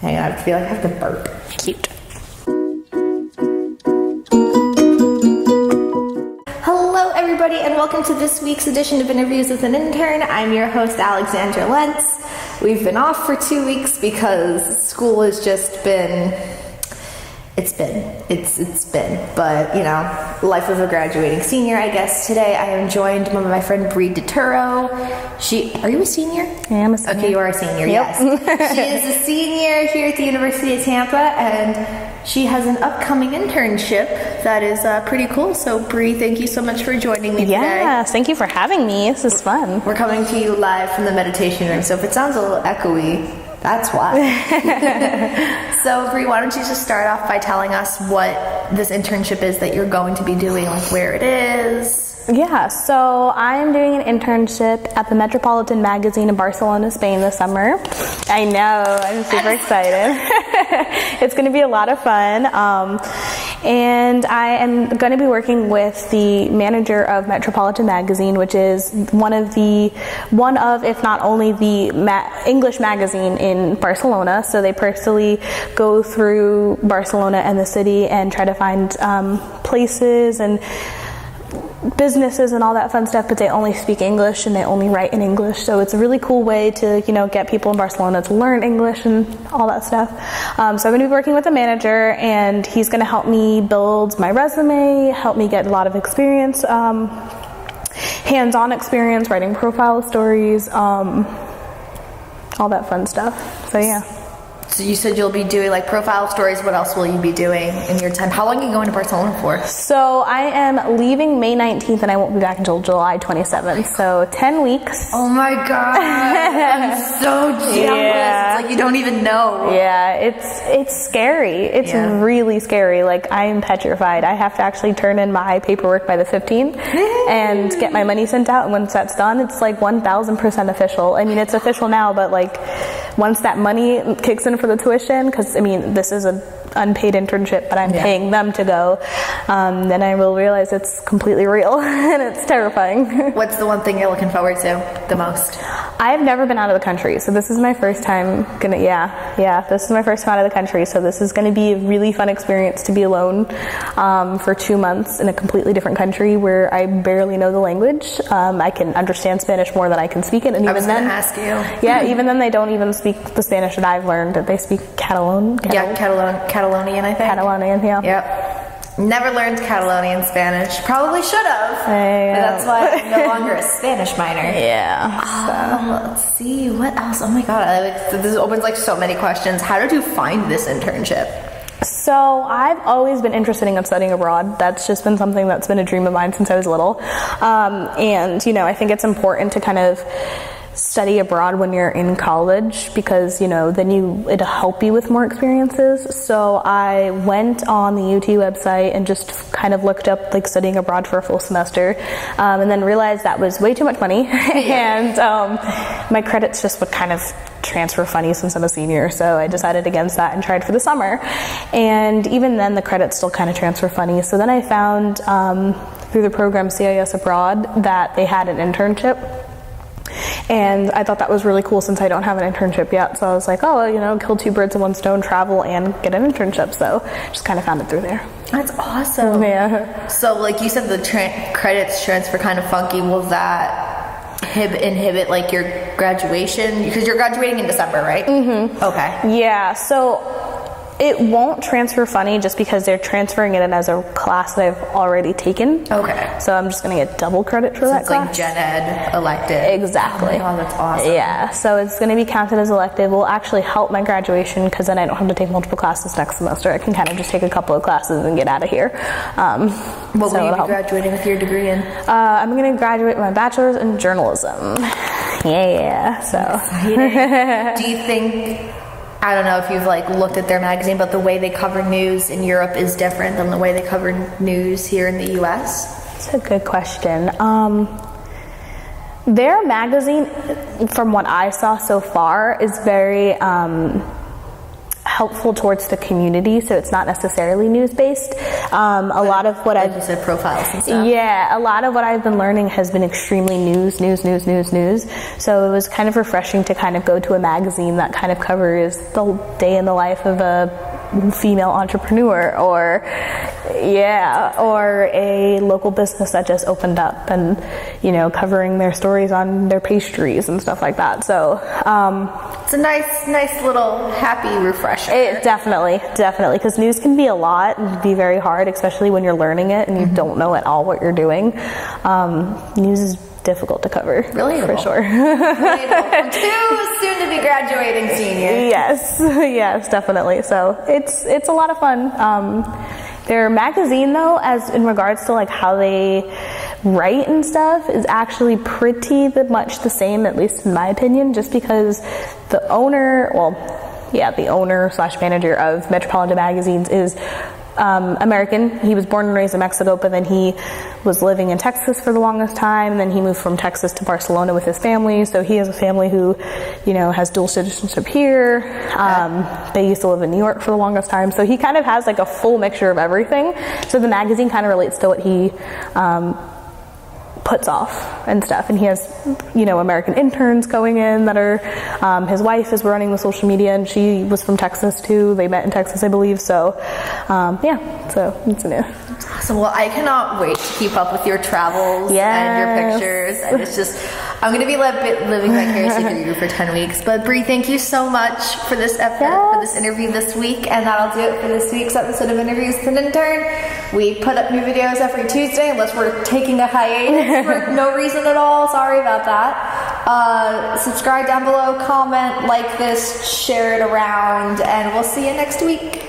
Hang on, I feel like I have to burp. Cute. Hello, everybody, and welcome to this week's edition of Interviews with an Intern. I'm your host, Alexandra Lentz. We've been off for 2 weeks because school has just been... It's been, but you know, life of a graduating senior, I guess. Today I am joined by my friend Bri DeTuro. Are you a senior? I am a senior. Okay, you are a senior, yep. Yes. She is a senior here at the University of Tampa, and she has an upcoming internship that is pretty cool. So Bri, thank you so much for joining me today. Yes, thank you for having me. This is fun. We're coming to you live from the meditation room, so if it sounds a little echoey, that's why. So, Bri, why don't you just start off by telling us what this internship is that you're going to be doing, like where it is? Yeah, so I'm doing an internship at the Metropolitan Magazine in Barcelona, Spain this summer. I know, I'm super excited. It's going to be a lot of fun. And I am going to be working with the manager of Metropolitan Magazine, which is one of, if not only, the English magazine in Barcelona. So they personally go through Barcelona and the city and try to find places and businesses and all that fun stuff, but they only speak English and they only write in English. So it's a really cool way to, you know, get people in Barcelona to learn English and all that stuff. So I'm going to be working with the manager, and he's going to help me build my resume, help me get a lot of experience, hands-on experience, writing profile stories, all that fun stuff. So yeah. So you said you'll be doing like profile stories. What else will you be doing in your time? How long are you going to Barcelona for? So I am leaving May 19th and I won't be back until July 27th. So 10 weeks. Oh my God. I'm so jealous. Yeah. It's like you don't even know. Yeah, it's scary. It's really scary. Like, I'm petrified. I have to actually turn in my paperwork by the 15th and get my money sent out. And once that's done, it's like 1,000% official. I mean, it's official now, but like once that money kicks in for the tuition, because I mean, this is an unpaid internship, but I'm paying them to go, then I will realize it's completely real and it's terrifying. What's the one thing you're looking forward to the most? I've never been out of the country, so this is my first time this is my first time out of the country, so this is going to be a really fun experience to be alone for 2 months in a completely different country where I barely know the language. I can understand Spanish more than I can speak it, and even then, ask you. Yeah, even then they don't even speak the Spanish that I've learned. They speak Catalonian, I think. Catalonian, yeah. Yep. Never learned Catalonian Spanish. Probably should have. But that's why I'm no longer a Spanish minor. Yeah. Let's see. What else? Oh my God. This opens like so many questions. How did you find this internship? So I've always been interested in studying abroad. That's just been something that's been a dream of mine since I was little. And, you know, I think it's important to kind of study abroad when you're in college because, you know, then it'll help you with more experiences. So I went on the UT website and just kind of looked up like studying abroad for a full semester, and then realized that was way too much money and my credits just would kind of transfer funny since I'm a senior, so I decided against that and tried for the summer, and even then the credits still kind of transfer funny. So then I found through the program CIS Abroad that they had an internship. And I thought that was really cool since I don't have an internship yet. So I was like, oh, you know, kill 2 birds with 1 stone, travel and get an internship. So just kind of found it through there. That's awesome. Yeah. So like you said, the credits transfer kind of funky. Will that inhibit like your graduation? Because you're graduating in December, right? Mm-hmm. Okay. Yeah. So it won't transfer funny just because they're transferring it in as a class that I've already taken. Okay. So I'm just going to get double credit for that class. It's like Gen Ed elective. Exactly. Oh my God, that's awesome. Yeah. So it's going to be counted as elective. Will actually help my graduation because then I don't have to take multiple classes next semester. I can kind of just take a couple of classes and get out of here. What will you be graduating with your degree in? I'm going to graduate with my bachelor's in journalism. Yeah. So. Do you think... I don't know if you've like looked at their magazine, but the way they cover news in Europe is different than the way they cover news here in the US? That's a good question. Their magazine, from what I saw so far, is very helpful towards the community, so it's not necessarily news-based. A lot of what Like you said, profiles and stuff. Yeah, a lot of what I've been learning has been extremely news. So it was kind of refreshing to kind of go to a magazine that kind of covers the day in the life of a female entrepreneur, or a local business that just opened up, and covering their stories on their pastries and stuff like that. So it's a nice little happy refresher. It definitely, because news can be a lot and be very hard, especially when you're learning it and you don't know at all what you're doing. News is difficult to cover. Relatable. For sure. Relatable. Too soon to be graduating senior. Yes, definitely. So it's a lot of fun. Their magazine, though, as in regards to like how they write and stuff, is actually pretty much the same, at least in my opinion, just because the owner / manager of Metropolitan Magazines is American. He was born and raised in Mexico, but then he was living in Texas for the longest time, and then he moved from Texas to Barcelona with his family. So he has a family who, has dual citizenship here. They used to live in New York for the longest time. So he kind of has like a full mixture of everything. So the magazine kind of relates to what he puts off and stuff, and he has American interns going in that are his wife is running the social media, and she was from Texas too. They met in Texas, I believe. So so it's new. Awesome. Well, I cannot wait to keep up with your travels and your pictures, and it's just I'm going to be living vicariously through you for 10 weeks. But Bri, thank you so much for this for this interview this week, and that'll do it for this week's episode of Interviews with an Intern. We put up new videos every Tuesday unless we're taking a hiatus for no reason at all. Sorry about that. Subscribe down below, comment, like this, share it around, and we'll see you next week.